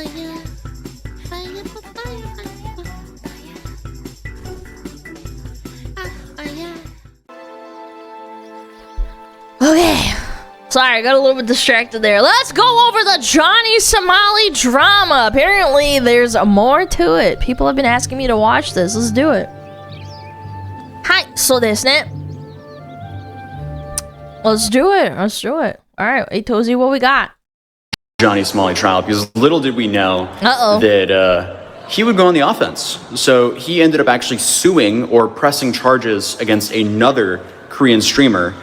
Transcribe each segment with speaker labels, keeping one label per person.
Speaker 1: Okay. Sorry, I got a little bit distracted there. Let's go over the Johnny Somali drama. Apparently, there's more to it. People have been asking me to watch this. Let's do it. Hi, so this net. Let's do it. Let's do it. All right, hey Tozy, what we got?
Speaker 2: Johnny Somali trial, because little did we know that he would go on the offense. So he ended up actually suing or pressing charges against another Korean streamer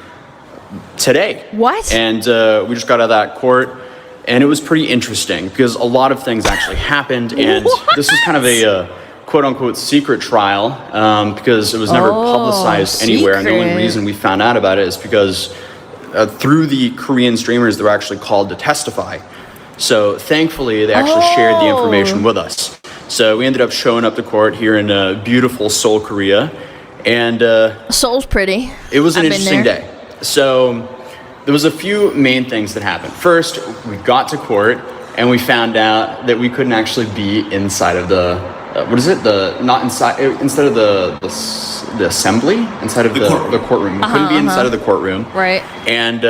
Speaker 2: today.
Speaker 1: What?
Speaker 2: And we just got out of that court, and it was pretty interesting because a lot of things actually happened, and this is kind of a quote-unquote secret trial because it was never publicized anywhere, and the only reason we found out about it is because through the Korean streamers, they were actually called to testify. So thankfully, they actually shared the information with us. So we ended up showing up to court here in beautiful Seoul, Korea, and
Speaker 1: Seoul's pretty.
Speaker 2: It was an interesting day. So there was a few main things that happened. First, we got to court and we found out that we couldn't actually be inside of the instead of the assembly, inside of the courtroom. We couldn't be inside of the courtroom.
Speaker 1: Right.
Speaker 2: And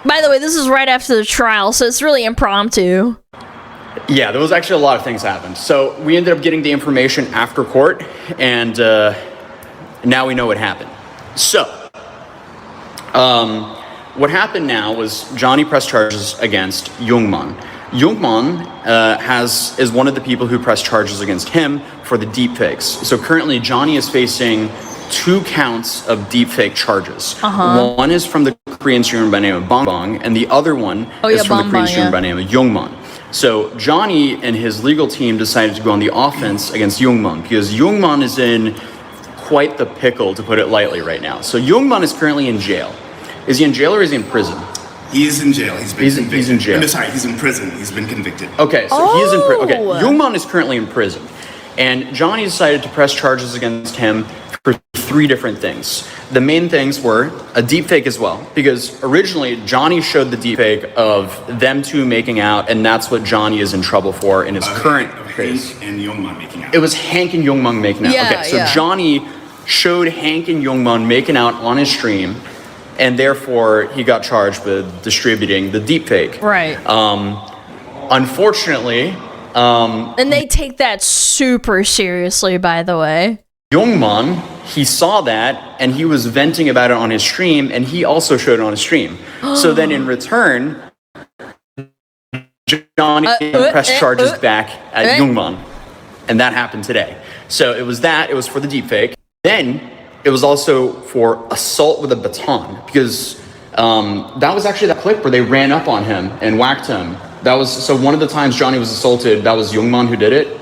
Speaker 1: by the way, this is right after the trial, so it's really impromptu.
Speaker 2: Yeah, there was actually a lot of things happened. So we ended up getting the information after court, and now we know what happened. So what happened now was Johnny pressed charges against Yungman. Yungman is one of the people who pressed charges against him for the deepfakes. So currently, Johnny is facing 2 counts of deepfake charges. One is from the Korean streamer by the name of Bong, and the other one is from the Korean streamer by the name of Yungman. So Johnny and his legal team decided to go on the offense against Yungman because Yungman is in quite the pickle, to put it lightly, right now. So Yungman is currently in jail. Is he in jail or is he in prison?
Speaker 3: He's in jail. He's convicted.
Speaker 2: He's in jail.
Speaker 3: No, sorry, he's in prison. He's been convicted.
Speaker 2: Okay, so he is in prison. Okay, Yungman is currently in prison. And Johnny decided to press charges against him for 3 different things. The main things were a deepfake as well, because originally Johnny showed the deepfake of them 2 making out, and that's what Johnny is in trouble for in his current case.
Speaker 3: Hank and Yungman making out.
Speaker 2: It was Hank and Yungman making out.
Speaker 1: Yeah,
Speaker 2: okay, so Johnny showed Hank and Yungman making out on his stream, and therefore he got charged with distributing the deepfake.
Speaker 1: Right.
Speaker 2: Unfortunately,
Speaker 1: and they take that super seriously, by the way.
Speaker 2: Yungman, he saw that and he was venting about it on his stream, and he also showed it on his stream. So then in return, Johnny pressed charges back at Yungman, and that happened today. So it was for the deepfake. Then it was also for assault with a baton, because that was actually that clip where they ran up on him and whacked him. So one of the times Johnny was assaulted, that was Yungman who did it?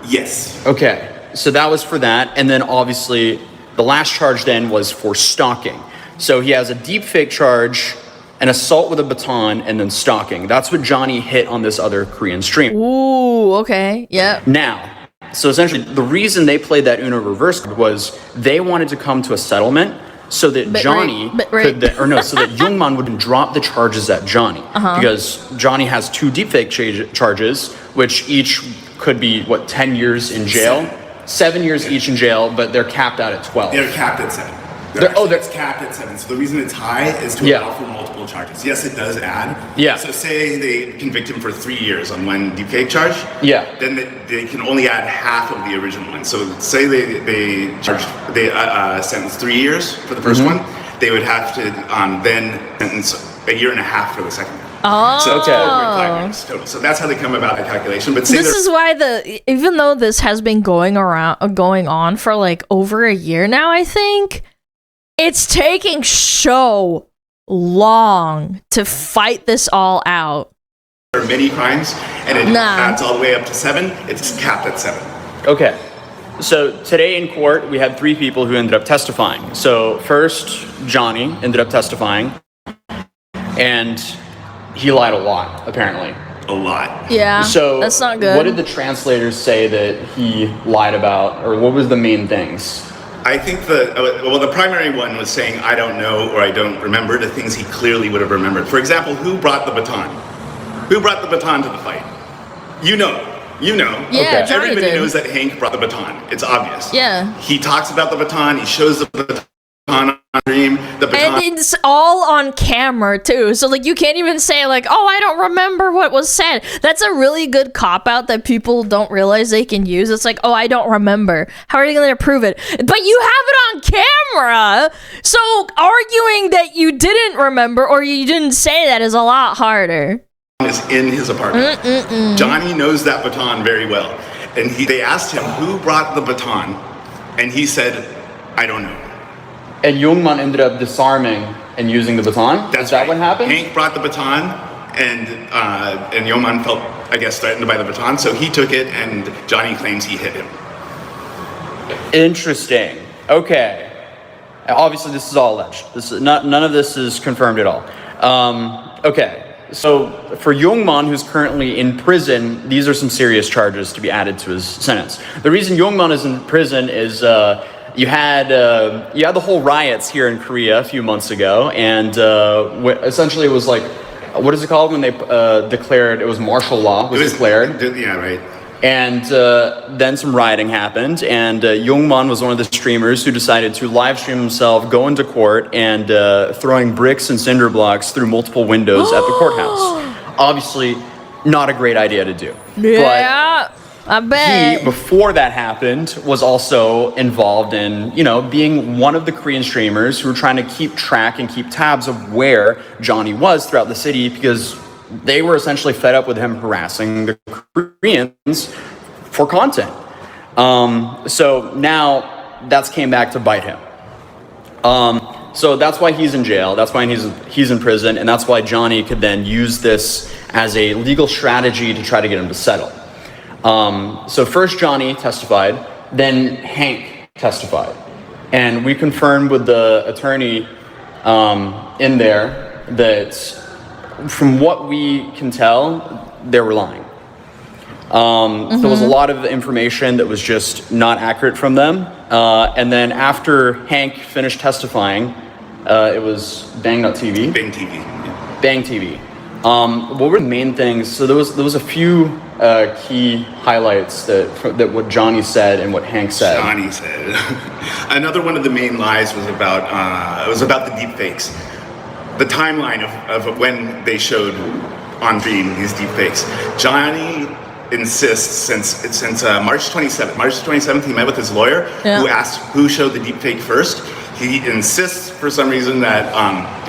Speaker 3: Yes.
Speaker 2: Okay, so that was for that. And then obviously the last charge then was for stalking. So he has a deepfake charge, an assault with a baton, and then stalking. That's what Johnny hit on this other Korean streamer.
Speaker 1: Ooh, okay, yeah.
Speaker 2: Now, so essentially the reason they played that Uno reverse was they wanted to come to a settlement so that so that Yungman wouldn't drop the charges at Johnny, because Johnny has 2 deepfake charges, which each could be 10 years in jail, 7 years each in jail, but they're capped out at 12.
Speaker 3: They're capped at 7. It's capped at 7. So the reason it's high is to allow for multiple charges. Yes, it does add.
Speaker 2: Yeah.
Speaker 3: So say they convict him for 3 years on one deepfake charge.
Speaker 2: Yeah.
Speaker 3: Then they can only add half of the original one. So say they sentence 3 years for the first one. They would have to then sentence a year and a half for the second one. So it's over 5 years total. So that's how they come about the calculation. But
Speaker 1: this is why even though this has been going on for over a year now, I think it's taking so long to fight this all out.
Speaker 3: There are many crimes, and it adds all the way up to 7. It's capped at 7.
Speaker 2: Okay. So today in court, we had 3 people who ended up testifying. So first, Johnny ended up testifying, and he lied a lot, apparently.
Speaker 3: A lot.
Speaker 1: Yeah,
Speaker 2: so
Speaker 1: that's not good.
Speaker 2: What did the translators say that he lied about, or what was the main things?
Speaker 3: I think the primary one was saying, I don't know, or I don't remember, the things he clearly would have remembered. For example, who brought the baton? Who brought the baton to the fight? You know.
Speaker 1: Yeah,
Speaker 2: Okay.
Speaker 1: Johnny
Speaker 3: Everybody
Speaker 1: did.
Speaker 3: knows that Hank brought the baton. It's obvious.
Speaker 1: Yeah.
Speaker 3: He talks about the baton. He shows the baton on stream. The baton.
Speaker 1: And it's all on camera too, so like you can't even say like, "Oh, I don't remember what was said." That's a really good cop out that people don't realize they can use. It's like, "Oh, I don't remember." How are you going to prove it? But you have it on camera, so arguing that you didn't remember or you didn't say that is a lot harder.
Speaker 3: Is in his apartment. Johnny knows that baton very well, and they asked him who brought the baton, and he said, "I don't know."
Speaker 2: And Yungman ended up disarming and using the baton?
Speaker 3: That's
Speaker 2: Is that
Speaker 3: right.
Speaker 2: what happened?
Speaker 3: Hank brought the baton, and Yungman felt, I guess, threatened by the baton, so he took it, and Johnny claims he hit him.
Speaker 2: Interesting. Okay. Obviously, this is all alleged. None of this is confirmed at all. Okay. So for Yungman, who's currently in prison, these are some serious charges to be added to his sentence. The reason Yungman is in prison is you had the whole riots here in Korea a few months ago, and essentially it was like, what is it called when they declared it was martial law was declared?
Speaker 3: Yeah, right.
Speaker 2: And then some rioting happened, and Yungman was one of the streamers who decided to live stream himself going to court and throwing bricks and cinder blocks through multiple windows at the courthouse. Obviously, not a great idea to do.
Speaker 1: Yeah, I bet.
Speaker 2: He, before that happened, was also involved in, being one of the Korean streamers who were trying to keep track and keep tabs of where Johnny was throughout the city, because they were essentially fed up with him harassing the Koreans for content. So now that's came back to bite him. So that's why he's in jail. That's why he's in prison, and that's why Johnny could then use this as a legal strategy to try to get him to settle. So first Johnny testified, then Hank testified, and we confirmed with the attorney in there that, from what we can tell, they were lying. There was a lot of information that was just not accurate from them. And then after Hank finished testifying, it was Bang.TV.
Speaker 3: Bang TV.
Speaker 2: Bang TV. What were the main things? So there was a few key highlights that what Johnny said and what Hank said.
Speaker 3: Johnny said. Another one of the main lies was about the deep fakes. The timeline of when they showed on Dream these deep fakes. Johnny insists since March 27th, he met with his lawyer, who asked who showed the deep fake first. He insists for some reason that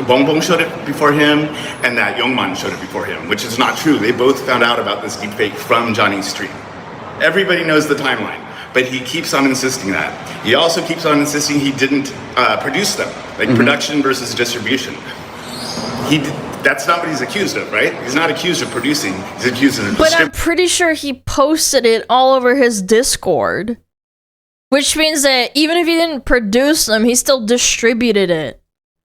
Speaker 3: Bong Bong showed it before him and that Yungman showed it before him, which is not true. They both found out about this deep fake from Johnny's stream. Everybody knows the timeline, but he keeps on insisting that. He also keeps on insisting he didn't produce them, like production versus distribution. That's not what he's accused of, right? He's not accused of producing. He's accused of
Speaker 1: But I'm pretty sure he posted it all over his Discord. Which means that even if he didn't produce them, he still distributed it.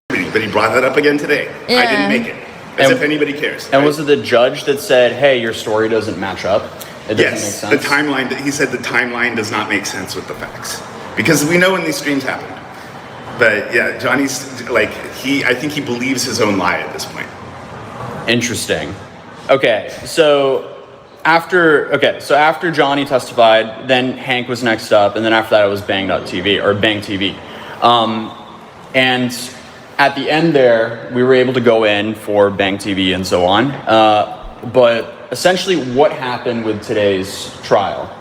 Speaker 3: But he brought that up again today.
Speaker 1: Yeah.
Speaker 3: I didn't make it. As if anybody cares.
Speaker 2: And was it the judge that said, hey, your story doesn't match up? It doesn't make sense?
Speaker 3: The timeline, he said the timeline does not make sense with the facts. Because we know when these streams happened. But yeah, Johnny's, I think he believes his own lie at this point.
Speaker 2: Interesting. Okay, so after Johnny testified, then Hank was next up, and then after that it was Bang.TV, or Bang TV. And at the end there, we were able to go in for Bang TV and so on. But essentially what happened with today's trial?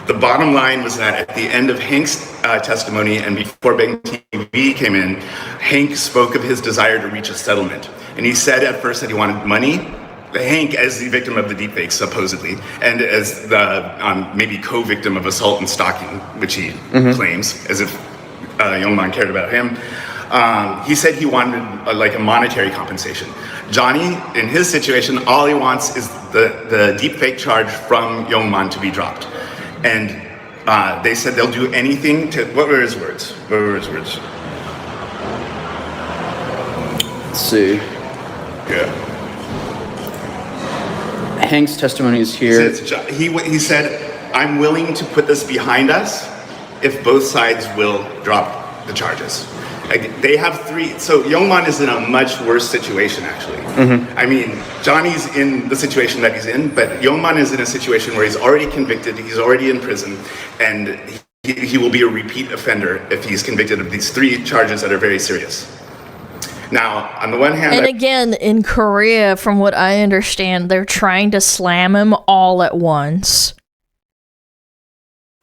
Speaker 3: The bottom line was that at the end of Hank's testimony and before Bang TV came in, Hank spoke of his desire to reach a settlement. And he said at first that he wanted money. Hank as the victim of the deepfakes, supposedly, and as the maybe co-victim of assault and stalking, which he claims, as if Yungman cared about him. He said he wanted a monetary compensation. Johnny, in his situation, all he wants is the deepfake charge from Yungman to be dropped. And they said they'll do anything to, what were his words?
Speaker 2: Let's see.
Speaker 3: Yeah.
Speaker 2: Hank's testimony is here.
Speaker 3: He said, I'm willing to put this behind us if both sides will drop the charges. They have 3. So Yungman is in a much worse situation, actually. I mean, Johnny's in the situation that he's in, but Yungman is in a situation where he's already convicted, he's already in prison, and he will be a repeat offender if he's convicted of these 3 charges that are very serious. Now, on the one hand...
Speaker 1: And again, in Korea, from what I understand, they're trying to slam him all at once.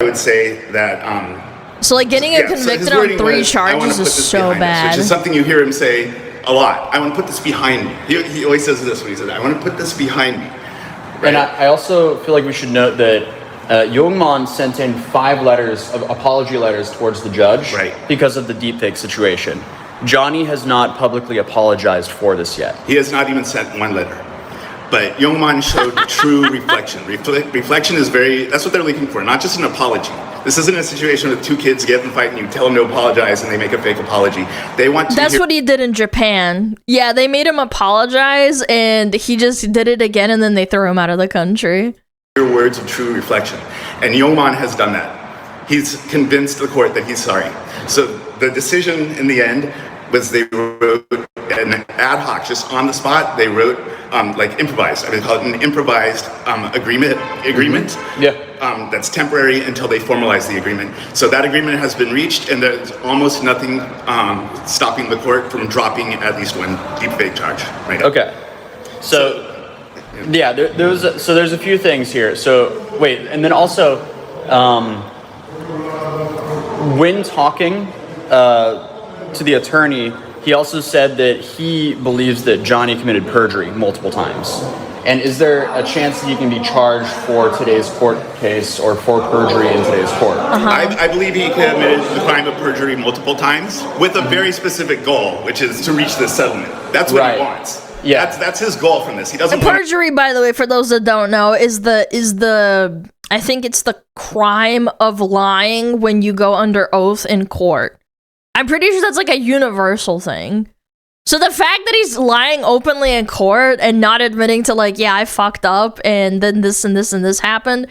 Speaker 3: I would say that...
Speaker 1: so, like, getting convicted on 3 charges is so bad.
Speaker 3: Which is something you hear him say a lot. I want to put this behind me. He always says this when he says, I want to put this behind me. Right?
Speaker 2: And I also feel like we should note that Yungman sent in 5 apology letters towards the judge because of the deepfake situation. Johnny has not publicly apologized for this yet.
Speaker 3: He has not even sent 1 letter. But Yungman showed true reflection. Reflection is that's what they're looking for, not just an apology. This isn't a situation with 2 kids get in a fight and you tell them to apologize and they make a fake apology. They want to
Speaker 1: That's what he did in Japan. Yeah, they made him apologize and he just did it again and then they threw him out of the country.
Speaker 3: Words of true reflection. And Yungman has done that. He's convinced the court that he's sorry. So the decision in the end was they wrote an ad hoc, just on the spot, they wrote improvised. I would call it an improvised agreement. That's temporary until they formalize the agreement. So that agreement has been reached, and there's almost nothing stopping the court from dropping at least 1 deepfake charge. Right.
Speaker 2: Okay. So yeah, there's a few things here. So wait, and then also when talking to the attorney, he also said that he believes that Johnny committed perjury multiple times. And is there a chance that he can be charged for today's court case or for perjury in today's court?
Speaker 3: I believe he committed the crime of perjury multiple times with a very specific goal, which is to reach this settlement. That's what he wants. Yeah, that's his goal from this. He doesn't.
Speaker 1: Perjury, by the way, for those that don't know, is the I think it's the crime of lying when you go under oath in court. I'm pretty sure that's like a universal thing. So the fact that he's lying openly in court and not admitting to like, yeah, I fucked up and then this and this and this happened,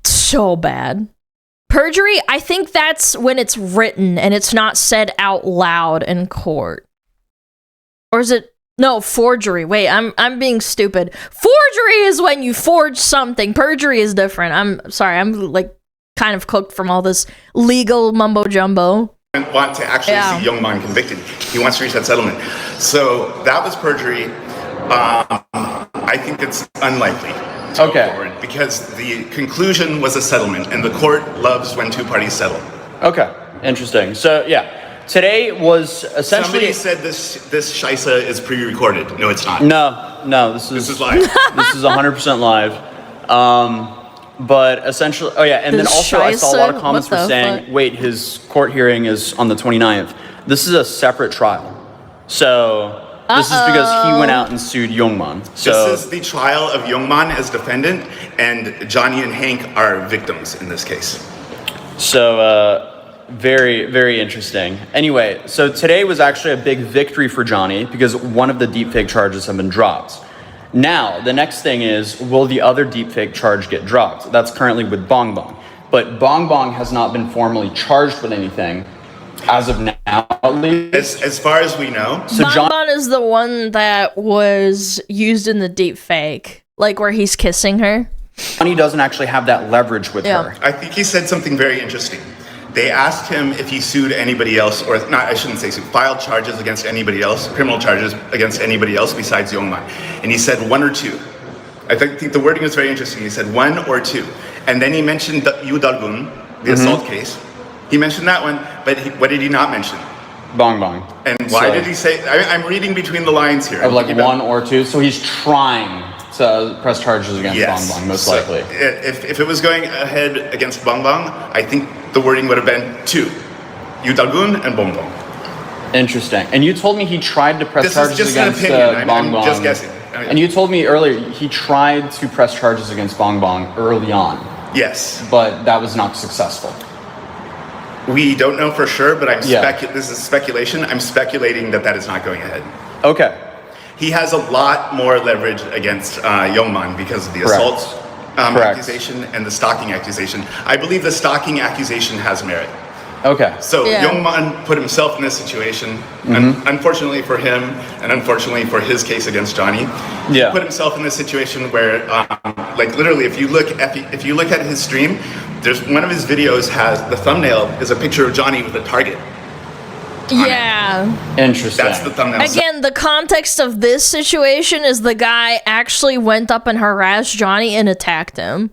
Speaker 1: so bad. Perjury, I think that's when it's written and it's not said out loud in court. Or is it? No, forgery. Wait, I'm being stupid. Forgery is when you forge something. Perjury is different. I'm sorry. I'm like kind of cooked from all this legal mumbo jumbo.
Speaker 3: Want to actually see Yungman convicted. He wants to reach that settlement. So that was perjury. I think it's unlikely to go forward because the conclusion was a settlement, and the court loves when 2 parties settle.
Speaker 2: Okay, interesting. So yeah, today was essentially.
Speaker 3: Somebody said this Shaisa is pre-recorded. No, it's not.
Speaker 2: No, this is
Speaker 3: live.
Speaker 2: This is 100% live. But essentially, and then also I saw a lot of comments were saying, wait, his court hearing is on the 29th. This is a separate trial. So this is because he went out and sued Yungman. So
Speaker 3: this is the trial of Yungman as defendant, and Johnny and Hank are victims in this case.
Speaker 2: So very, very interesting. Anyway, so today was actually a big victory for Johnny because one of the deepfake charges have been dropped. Now, the next thing is, will the other deepfake charge get dropped? That's currently with Bong Bong. But Bong Bong has not been formally charged with anything as of now, at least.
Speaker 3: As far as we know.
Speaker 1: So Bong Bong is the one that was used in the deepfake, like where he's kissing her.
Speaker 2: Johnny doesn't actually have that leverage with her.
Speaker 3: I think he said something very interesting. They asked him if he sued anybody else, or not, I shouldn't say sued, filed charges against anybody else, criminal charges against anybody else besides Yungman. And he said 1 or 2. I think the wording was very interesting. He said 1 or 2. And then he mentioned Yu Dalgun, the assault case. He mentioned that one, but what did he not mention?
Speaker 2: Bong Bong.
Speaker 3: And why did he say, I'm reading between the lines here.
Speaker 2: Of like 1 or 2, so he's trying to press charges against Bong Bong, most likely.
Speaker 3: If it was going ahead against Bong Bong, I think the wording would have been 2. Yu Dalgun and Bong Bong.
Speaker 2: Interesting. And you told me he tried to press charges against Bong Bong.
Speaker 3: I'm just guessing.
Speaker 2: And you told me earlier he tried to press charges against Bong Bong early on.
Speaker 3: Yes.
Speaker 2: But that was not successful.
Speaker 3: We don't know for sure, but this is speculation. I'm speculating that is not going ahead.
Speaker 2: Okay.
Speaker 3: He has a lot more leverage against Yungman because of the assault accusation and the stalking accusation. I believe the stalking accusation has merit.
Speaker 2: Okay.
Speaker 3: So
Speaker 1: Yeah.
Speaker 3: Yungman put himself in this situation, unfortunately for him, and unfortunately for his case against Johnny.
Speaker 2: Yeah.
Speaker 3: He put himself in this situation where, like literally, if you look at his stream, there's one of his videos has the thumbnail is a picture of Johnny with a target.
Speaker 1: Yeah.
Speaker 2: Interesting.
Speaker 3: That's the thumbnail.
Speaker 1: Again, the context of this situation is the guy actually went up and harassed Johnny and attacked him.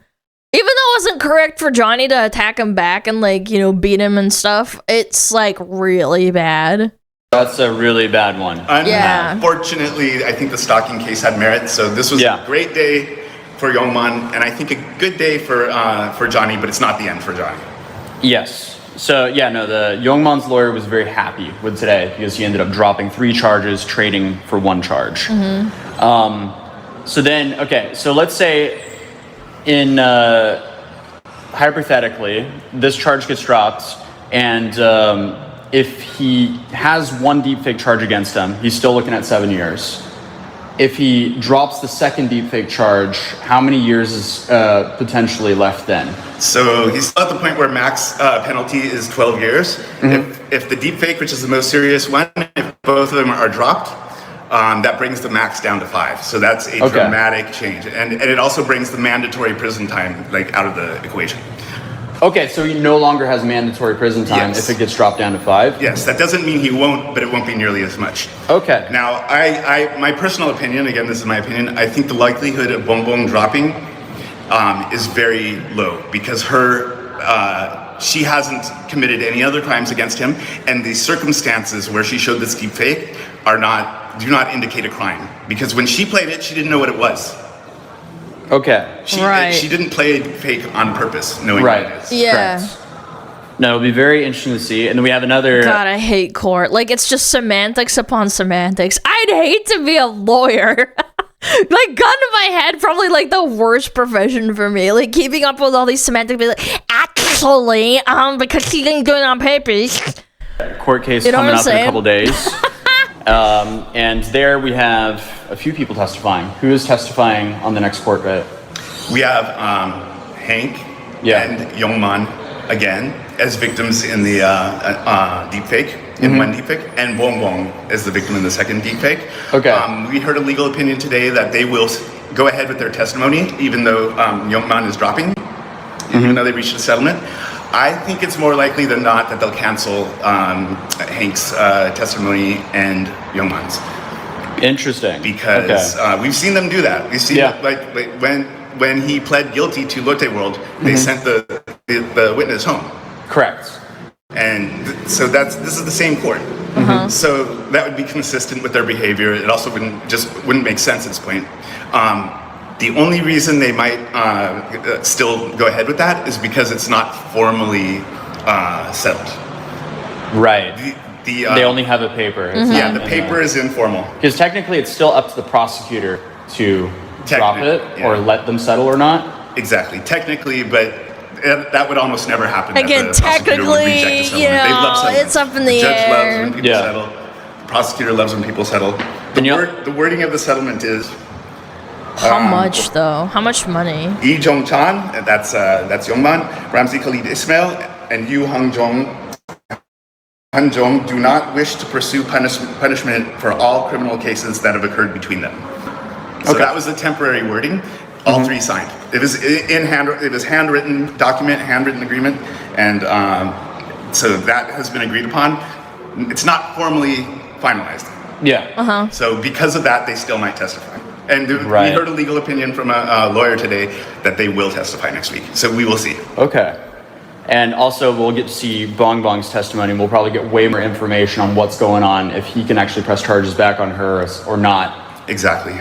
Speaker 1: Even though it wasn't correct for Johnny to attack him back and, like, you know, beat him and stuff, it's, like, really bad.
Speaker 2: That's a really bad one.
Speaker 1: Yeah.
Speaker 3: Unfortunately, I think the stalking case had merit, so this was a great day for Yungman, and I think a good day for Johnny, but it's not the end for Johnny.
Speaker 2: Yes. So, yeah, no, the Yungman's lawyer was very happy with today because he ended up dropping 3 charges, trading for 1 charge. So then, okay, so let's say in hypothetically, this charge gets dropped, and if he has 1 deepfake charge against him, he's still looking at 7 years. If he drops the second deepfake charge, how many years is potentially left then?
Speaker 3: So he's still at the point where max penalty is 12 years. If the deepfake, which is the most serious one, if both of them are dropped, that brings the max down to 5. So that's a dramatic change. And it also brings the mandatory prison time like out of the equation.
Speaker 2: Okay, so he no longer has mandatory prison time if it gets dropped down to 5?
Speaker 3: Yes, that doesn't mean he won't, but it won't be nearly as much.
Speaker 2: Okay.
Speaker 3: Now, my personal opinion, again, this is my opinion, I think the likelihood of Bongbong dropping is very low because she hasn't committed any other crimes against him, and the circumstances where she showed this deep fake do not indicate a crime. Because when she played it, she didn't know what it was.
Speaker 2: Okay.
Speaker 3: She didn't play fake on purpose, knowing what it is.
Speaker 1: Yeah.
Speaker 2: Correct. No, it'll be very interesting to see. And then we have another...
Speaker 1: God, I hate court. Like, it's just semantics upon semantics. I'd hate to be a lawyer. Like, gun to my head, probably, like, the worst profession for me. Like, keeping up with all these semantics. Be like, actually, because she didn't do it on papers.
Speaker 2: Court case
Speaker 1: You know
Speaker 2: coming
Speaker 1: what
Speaker 2: up
Speaker 1: I'm
Speaker 2: in a
Speaker 1: saying?
Speaker 2: couple days. And there we have a few people testifying. Who is testifying on the next court bit?
Speaker 3: We have Hank and Yungman again as victims in the deepfake, in one deepfake, and Bongbong as the victim in the second deepfake.
Speaker 2: Okay.
Speaker 3: We heard a legal opinion today that they will go ahead with their testimony, even though Yungman is dropping, even though they reached a settlement. I think it's more likely than not that they'll cancel Hank's testimony and Yungman's.
Speaker 2: Interesting.
Speaker 3: Because we've seen them do that. We've seen like when he pled guilty to Lotte World, they sent the witness home.
Speaker 2: Correct.
Speaker 3: And so this is the same court. So that would be consistent with their behavior. It also wouldn't make sense at this point. The only reason they might still go ahead with that is because it's not formally settled.
Speaker 2: Right.
Speaker 3: They
Speaker 2: only have a paper. It's
Speaker 3: Yeah,
Speaker 2: not
Speaker 3: the paper is informal.
Speaker 2: Because technically it's still up to the prosecutor to drop it or let them settle or not.
Speaker 3: Exactly. Technically, but that would almost never happen.
Speaker 1: Again,
Speaker 3: that the prosecutor would reject a
Speaker 1: technically,
Speaker 3: settlement.
Speaker 1: you
Speaker 3: They love
Speaker 1: know,
Speaker 3: settlements.
Speaker 1: it's up in the
Speaker 3: judge
Speaker 1: air.
Speaker 3: loves when people settle. The prosecutor loves when people settle. The wording of the settlement is...
Speaker 1: How much, though? How much money?
Speaker 3: Lee Jong-chan, that's Yungman, Ramzi Khalid Ismail, and Yu Han-jong do not wish to pursue punishment for all criminal cases that have occurred between them. So that was the temporary wording. All 3 signed. It was handwritten document, handwritten agreement, and so that has been agreed upon. It's not formally finalized.
Speaker 2: Yeah.
Speaker 3: So because of that, they still might testify. And we heard a legal opinion from a lawyer today that they will testify next week. So we will see.
Speaker 2: Okay. And also, we'll get to see Bongbong's testimony. We'll probably get way more information on what's going on, if he can actually press charges back on her or not.
Speaker 3: Exactly.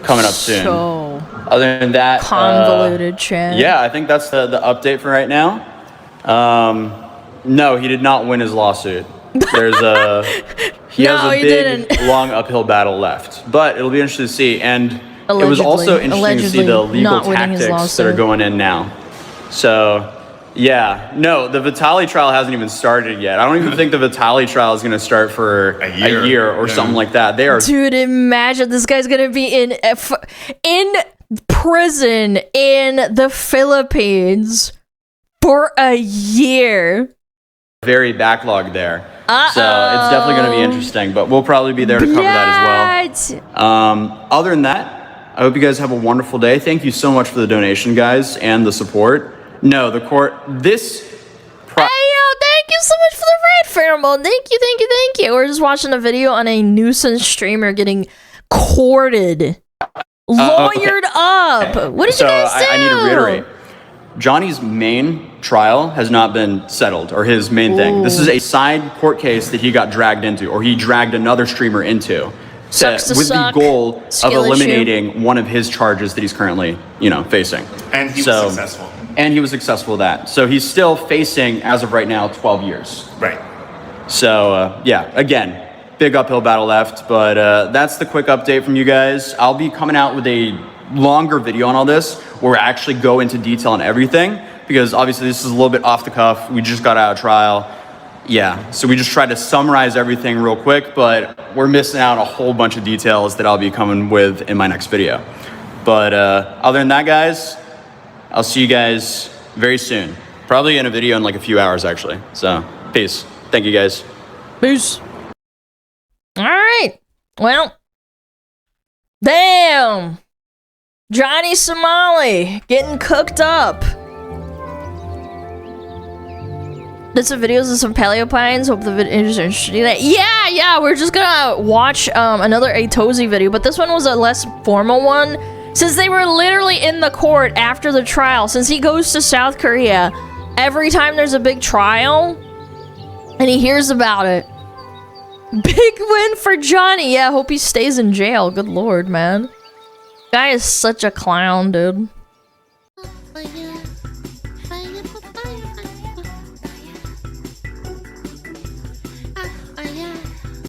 Speaker 2: Coming up soon.
Speaker 1: So
Speaker 2: other than that,
Speaker 1: convoluted, Chad.
Speaker 2: Yeah, I think that's the update for right now. No, he did not win his lawsuit. There's he has a big, long uphill battle left. But it'll be interesting to see. And it was also interesting to see the legal tactics that are going in now. So, yeah. No, the Vitali trial hasn't even started yet. I don't even think the Vitali trial is going to start for a year or something like that. They are...
Speaker 1: Dude, imagine this guy's going to be in prison in the Philippines for a year.
Speaker 2: very backlogged there. So it's definitely going to be interesting, but we'll probably be there to cover that as well. Other than that, I hope you guys have a wonderful day. Thank you so much for the donation, guys, and the support. No, the court, this...
Speaker 1: Hey, yo, thank you so much for the red pheromone. Thank you, thank you, thank you. We're just watching a video on a nuisance streamer getting courted. Lawyered up. What did you guys do?
Speaker 2: I need to reiterate. Johnny's main trial has not been settled, or his main thing. This is a side court case that he got dragged into, or he dragged another streamer into, the goal of eliminating one of his charges that he's currently, facing.
Speaker 3: And he was successful.
Speaker 2: And he was successful with that. So he's still facing, as of right now, 12 years.
Speaker 3: Right.
Speaker 2: So, again, big uphill battle left, but that's the quick update from you guys. I'll be coming out with a longer video on all this where we actually go into detail on everything, because obviously this is a little bit off the cuff. We just got out of trial. So we just tried to summarize everything real quick, but we're missing out a whole bunch of details that I'll be coming with in my next video. But other than that, guys, I'll see you guys very soon. Probably in a video in like a few hours, actually. So, peace. Thank you, guys.
Speaker 1: Peace. All right. Well, damn. Johnny Somali getting cooked up. Did some videos of some paleopines. Hope the video is interesting. Yeah, we're just gonna watch another Atozi video, but this one was a less formal one, since they were literally in the court after the trial. Since he goes to South Korea every time there's a big trial, and he hears about it. Big win for Johnny. Yeah, hope he stays in jail. Good lord, man. Guy is such a clown, dude.